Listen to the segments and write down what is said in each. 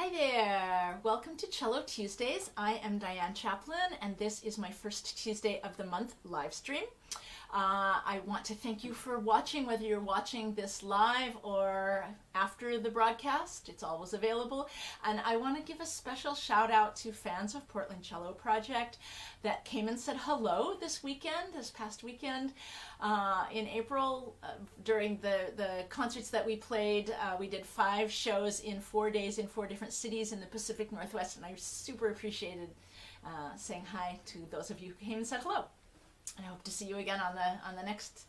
Hi there! Welcome to Cello Tuesdays. I am Diane Chaplin, and this is my first Tuesday of the month live stream. I want to thank you for watching, whether you're watching this live or after the broadcast. It's always available. And I want to give a special shout out to fans of Portland Cello Project that came and said hello this past weekend. In April, during the concerts that we played, we did 5 shows in 4 days in 4 different cities in the Pacific Northwest, and I super appreciated saying hi to those of you who came and said hello. I hope to see you again on the next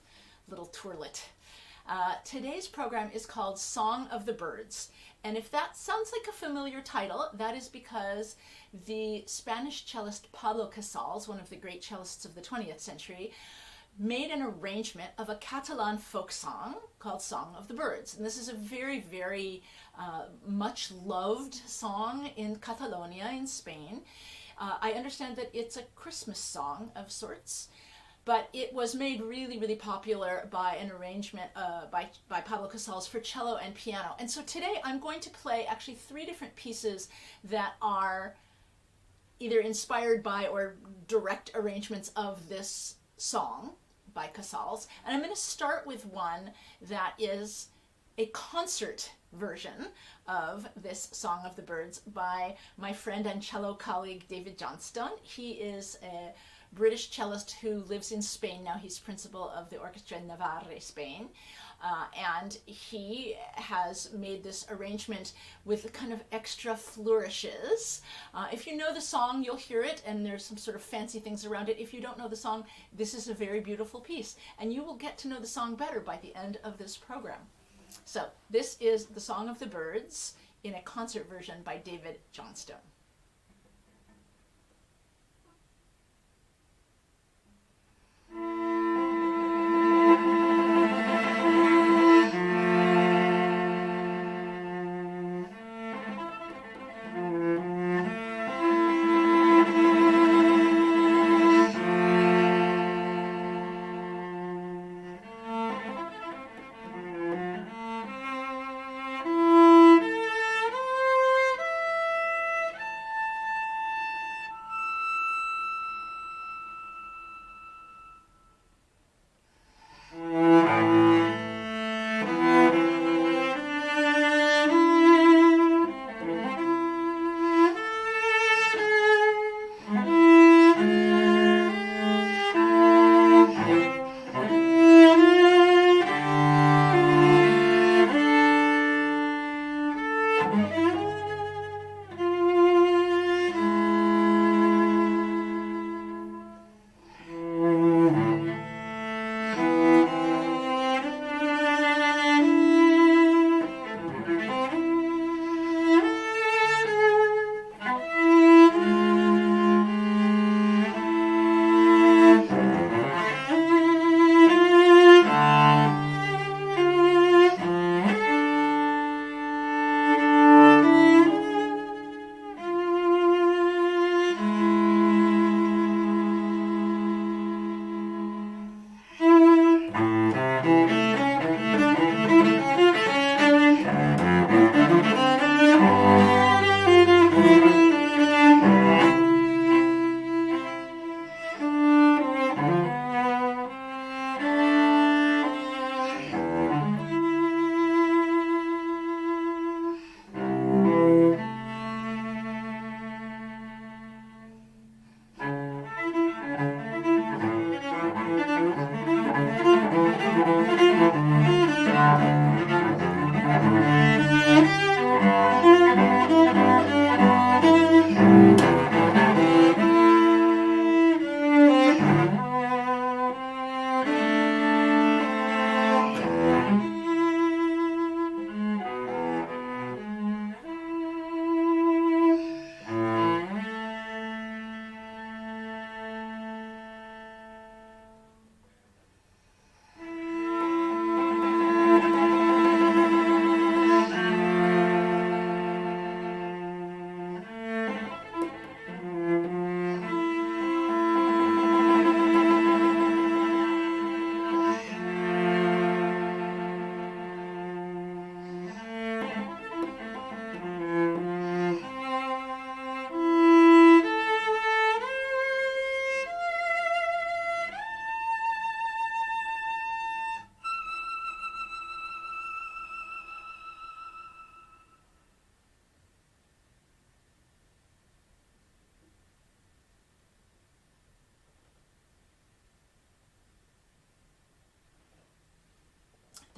little tourlet. Today's program is called Song of the Birds, and if that sounds like a familiar title, that is because the Spanish cellist Pablo Casals, one of the great cellists of the 20th century, made an arrangement of a Catalan folk song called Song of the Birds. And this is a very, very much loved song in Catalonia in Spain. I understand that it's a Christmas song of sorts, but it was made really, really popular by an arrangement by Pablo Casals for cello and piano. And so today I'm going to play actually 3 different pieces that are either inspired by or direct arrangements of this song by Casals. And I'm going to start with one that is a concert version of this Song of the Birds by my friend and cello colleague David Johnstone. He is a British cellist who lives in Spain now. He's principal of the Orchestra Navarre, Spain. And he has made this arrangement with kind of extra flourishes. If you know the song, you'll hear it, and there's some sort of fancy things around it. If you don't know the song, this is a very beautiful piece, and you will get to know the song better by the end of this program. So this is the Song of the Birds in a concert version by David Johnstone.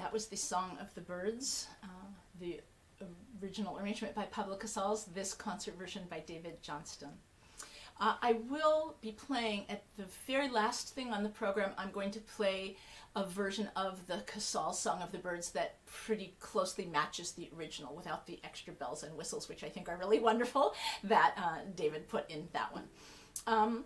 That was the Song of the Birds, the original arrangement by Pablo Casals, this concert version by David Johnston. I will be playing at the very last thing on the program. I'm going to play a version of the Casals Song of the Birds that pretty closely matches the original without the extra bells and whistles, which I think are really wonderful that David put in that one.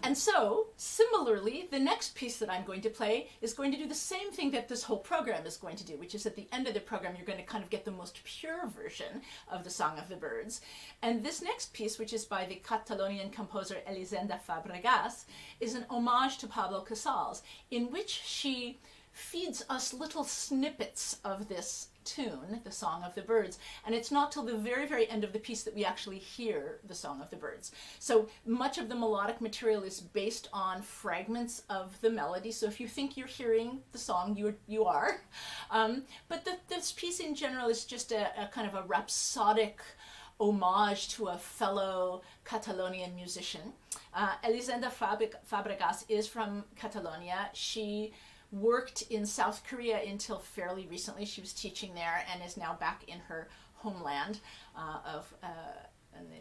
And so, similarly, the next piece that I'm going to play is going to do the same thing that this whole program is going to do, which is at the end of the program, you're going to kind of get the most pure version of the Song of the Birds. And this next piece, which is by the Catalonian composer Elisenda Fabregas, is an homage to Pablo Casals, in which she feeds us little snippets of this tune, the Song of the Birds, and it's not till the very, very end of the piece that we actually hear the Song of the Birds. So much of the melodic material is based on fragments of the melody, so if you think you're hearing the song, you are. But this piece in general is just a kind of a rhapsodic homage to a fellow Catalonian musician. Elisenda Fabregas is from Catalonia. She worked in South Korea until fairly recently. She was teaching there and is now back in her homeland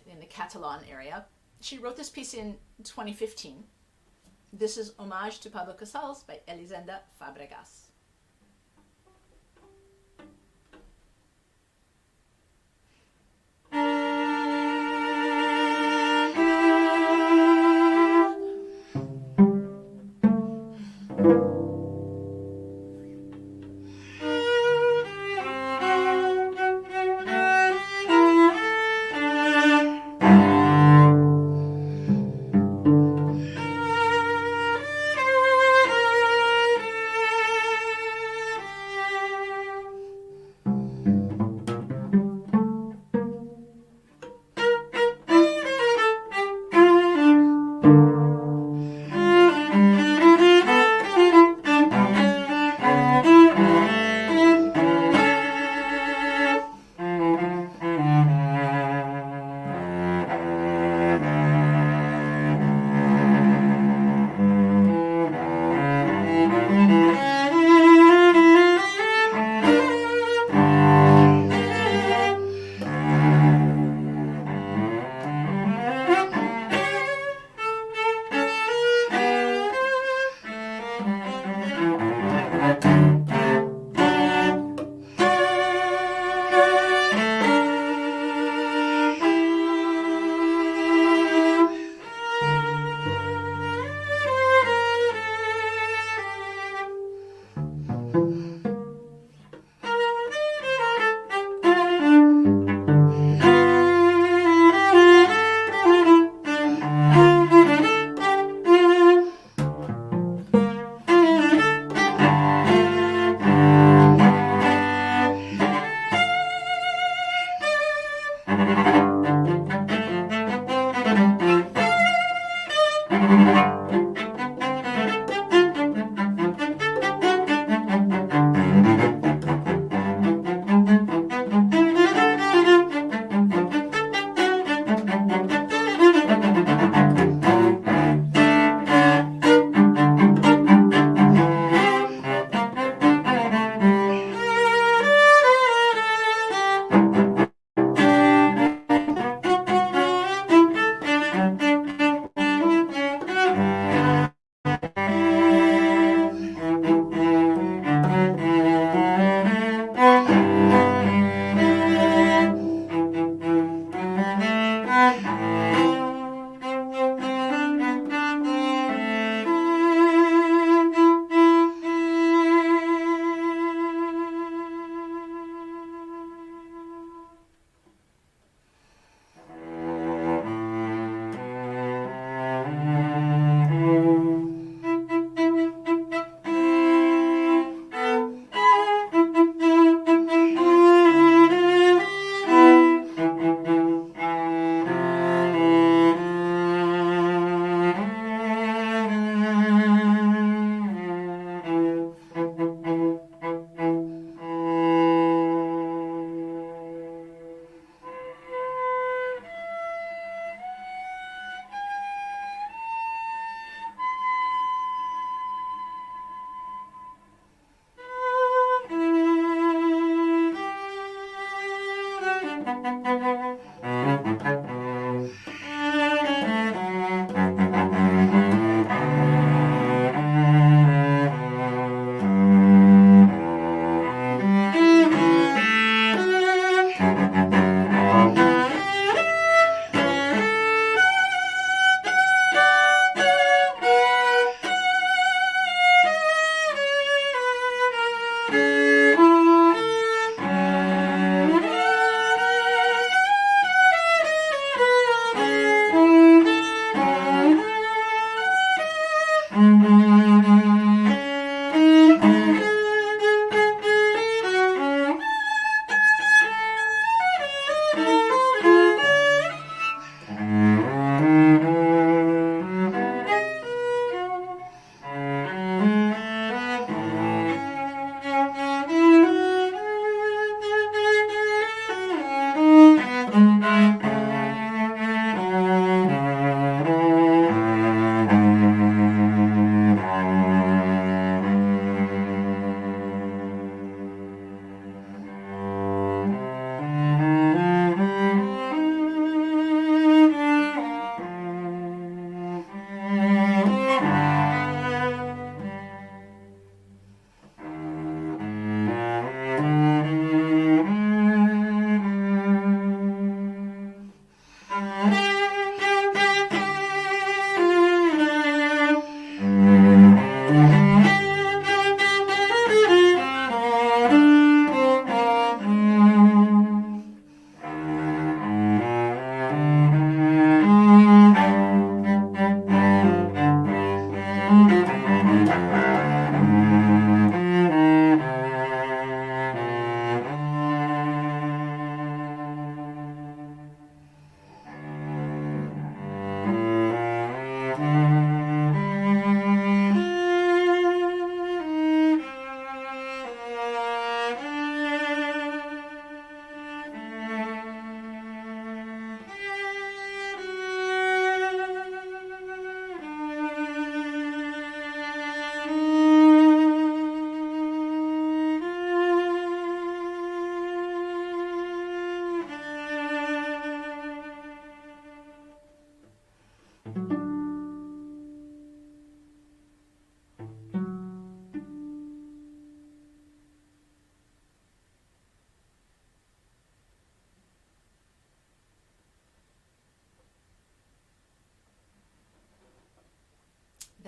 in the Catalan area. She wrote this piece in 2015. This is Homage to Pablo Casals by Elisenda Fabregas.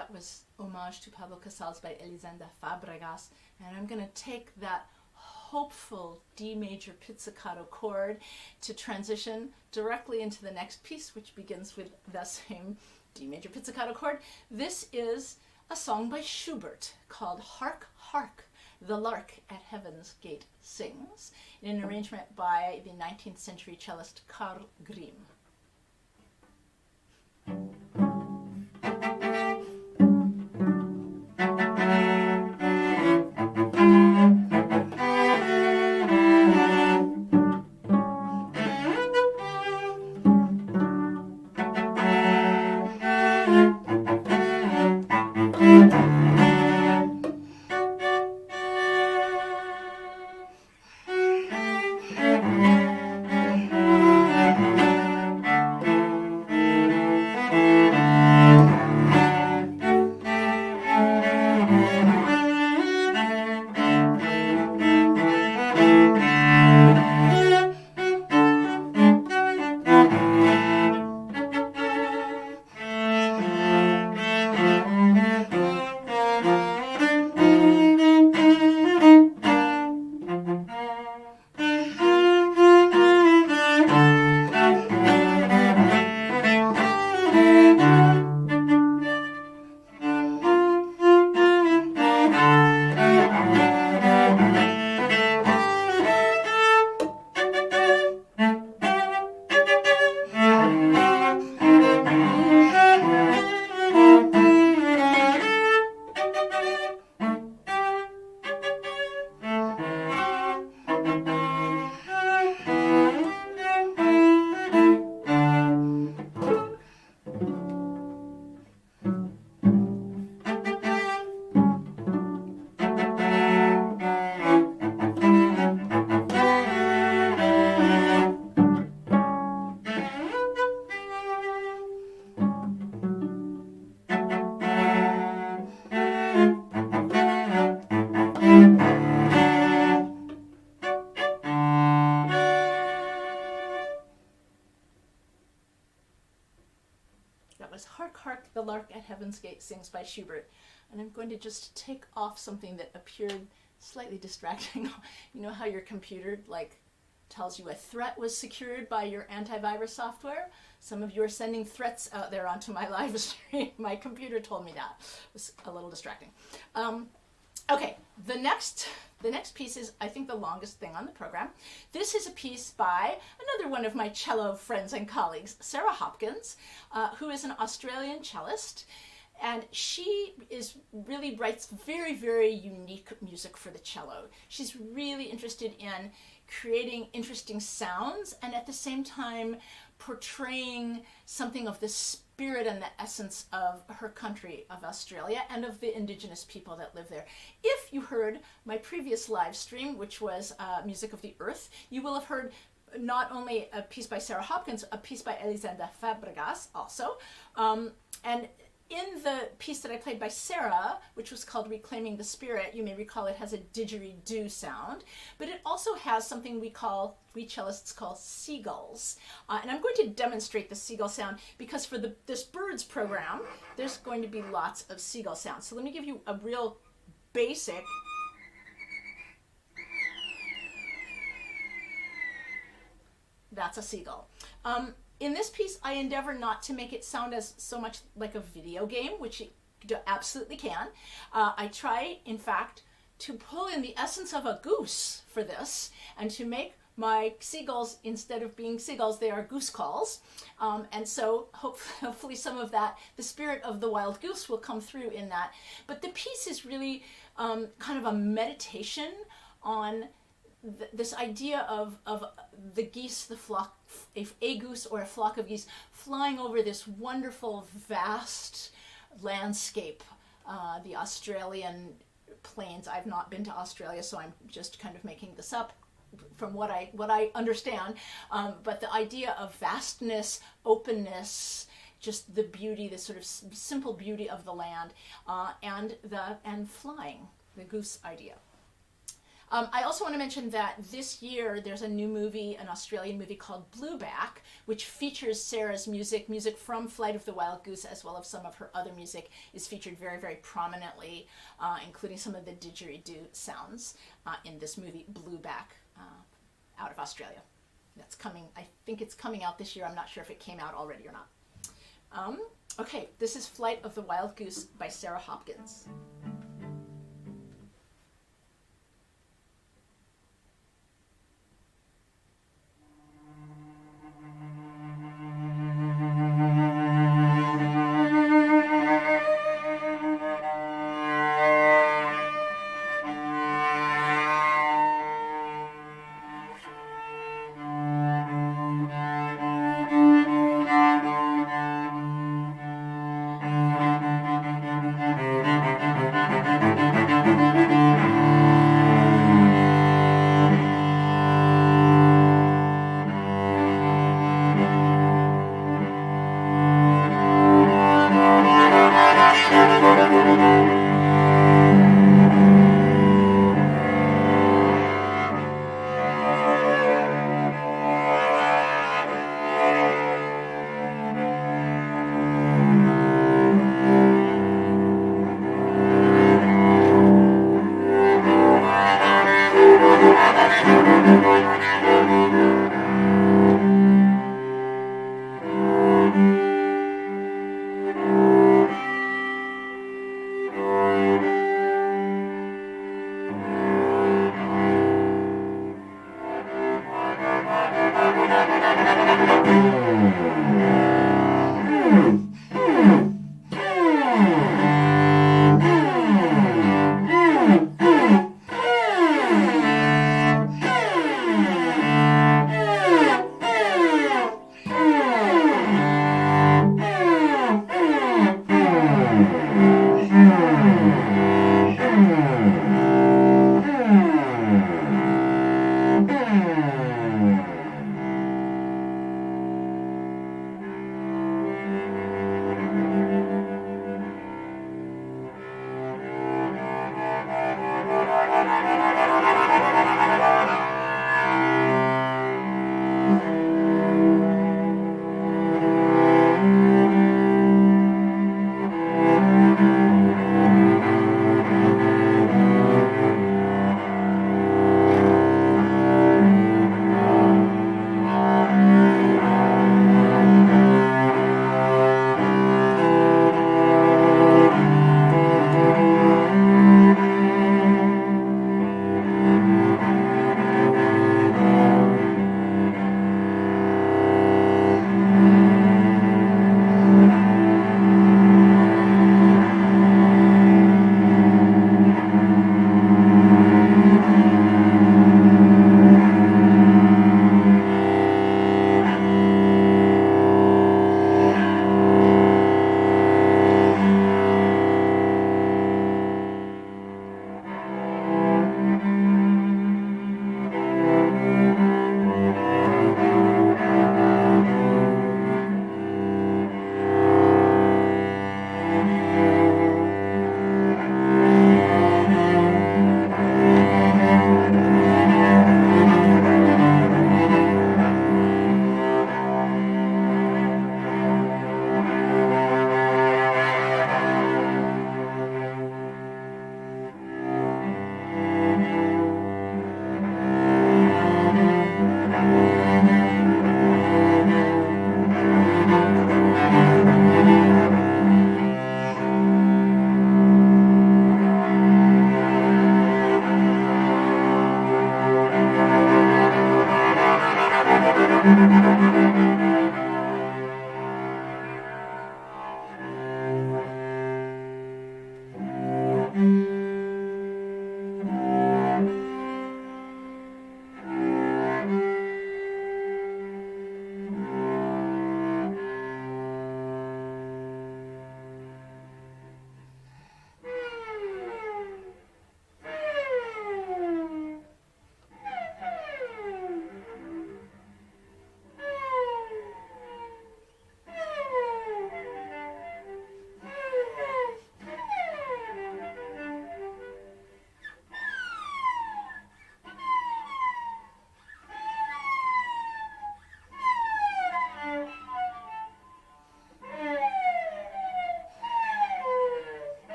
that was Homage to Pablo Casals by Elisenda Fabregas. And I'm going to take that hopeful D major pizzicato chord to transition directly into the next piece, which begins with the same D major pizzicato chord. This is a song by Schubert called Hark, Hark, the Lark at Heaven's Gate Sings, in an arrangement by the 19th century cellist Carl Grimm. Hark, Hark, the Lark at Heaven's Gate Sings by Schubert. And I'm going to just take off something that appeared slightly distracting. You know how your computer tells you a threat was secured by your antivirus software? Some of you are sending threats out there onto my live stream. My computer told me that. It was a little distracting. Okay, the next piece is, I think, the longest thing on the program. This is a piece by another one of my cello friends and colleagues, Sarah Hopkins, who is an Australian cellist. And she really writes very, very unique music for the cello. She's really interested in creating interesting sounds and at the same time portraying something of the spirit and the essence of her country, of Australia, and of the indigenous people that live there. If you heard my previous live stream, which was Music of the Earth, you will have heard not only a piece by Sarah Hopkins, a piece by Elisenda Fabregas also. And in the piece that I played by Sarah, which was called Reclaiming the Spirit, you may recall it has a didgeridoo sound, but it also has something we cellists call seagulls. And I'm going to demonstrate the seagull sound because for this birds program, there's going to be lots of seagull sounds. So let me give you a real basic. That's a seagull. In this piece, I endeavor not to make it sound as so much like a video game, which it absolutely can. I try, in fact, to pull in the essence of a goose for this and to make my seagulls, instead of being seagulls, they are goose calls. And so hopefully some of that, the spirit of the wild goose will come through in that. But the piece is really kind of a meditation on this idea of the geese, the flock, a goose or a flock of geese flying over this wonderful, vast landscape, the Australian plains. I've not been to Australia, so I'm just kind of making this up from what I understand. But the idea of vastness, openness, just the beauty, the sort of simple beauty of the land, and flying, the goose idea. I also want to mention that this year there's a new movie, an Australian movie called Blueback, which features Sarah's music. Music from Flight of the Wild Goose, as well as some of her other music, is featured very, very prominently, including some of the didgeridoo sounds in this movie, Blueback, out of Australia. That's coming, I think it's coming out this year. I'm not sure if it came out already or not. Okay, this is Flight of the Wild Goose by Sarah Hopkins.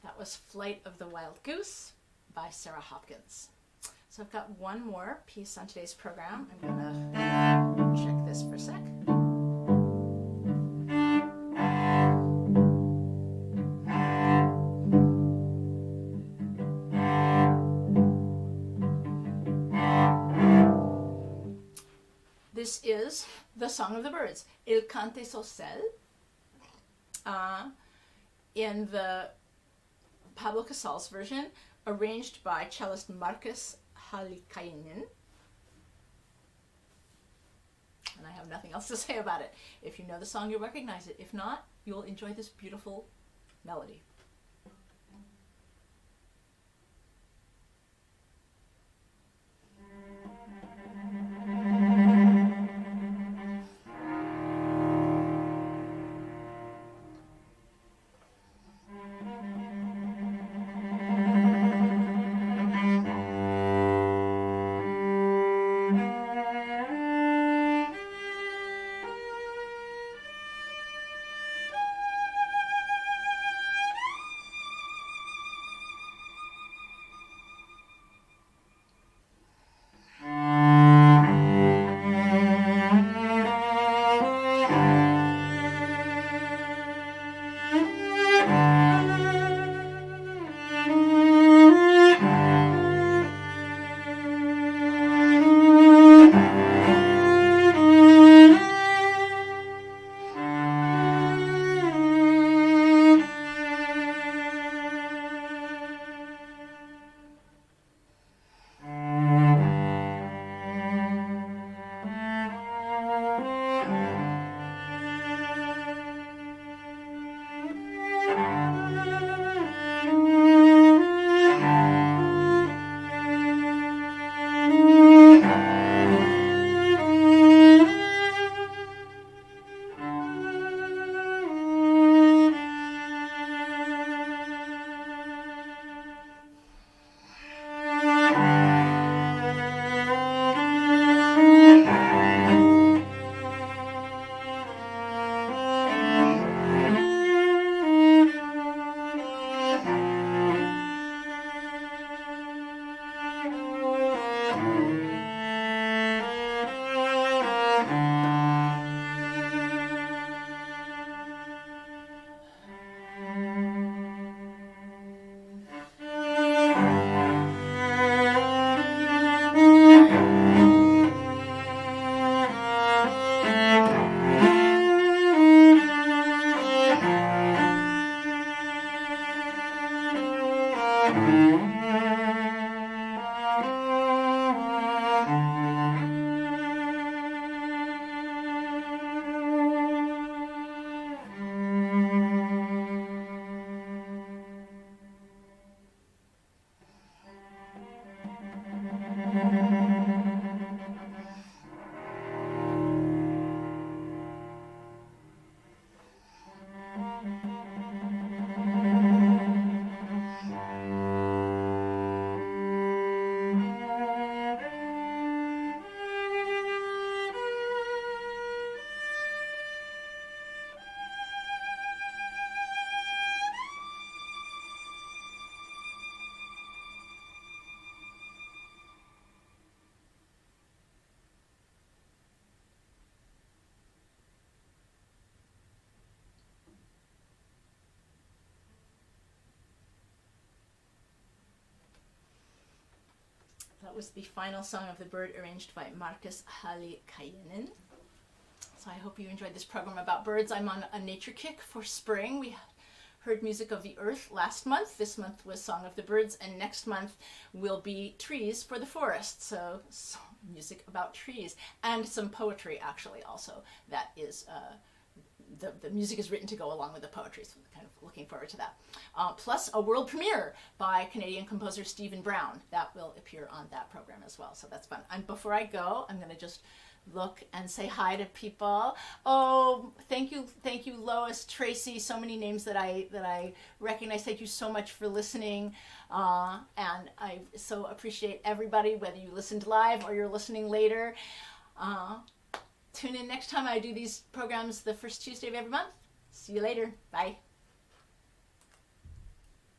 That was Flight of the Wild Goose by Sarah Hopkins. So I've got one more piece on today's program. I'm gonna check this for a sec. This is the Song of the Birds, Il Cant des Ocells, in the Pablo Casals version, arranged by cellist Marcus Halikainen. And I have nothing else to say about it. If you know the song, you'll recognize it. If not, you'll enjoy this beautiful melody. That was the final song of the bird, arranged by Marcus Hallikainen. So I hope you enjoyed this program about birds. I'm on a nature kick for spring. We heard Music of the Earth last month. This month was Song of the Birds, and next month will be Trees for the Forest. So music about trees, and some poetry actually also. That is, the music is written to go along with the poetry, so I'm kind of looking forward to that. Plus a world premiere by Canadian composer Stephen Brown. That will appear on that program as well, so that's fun. And before I go, I'm going to just look and say hi to people. Oh, thank you, Lois, Tracy, so many names that I recognize. Thank you so much for listening, and I so appreciate everybody, whether you listened live or you're listening later. Tune in next time I do these programs the first Tuesday of every month. See you later. Bye.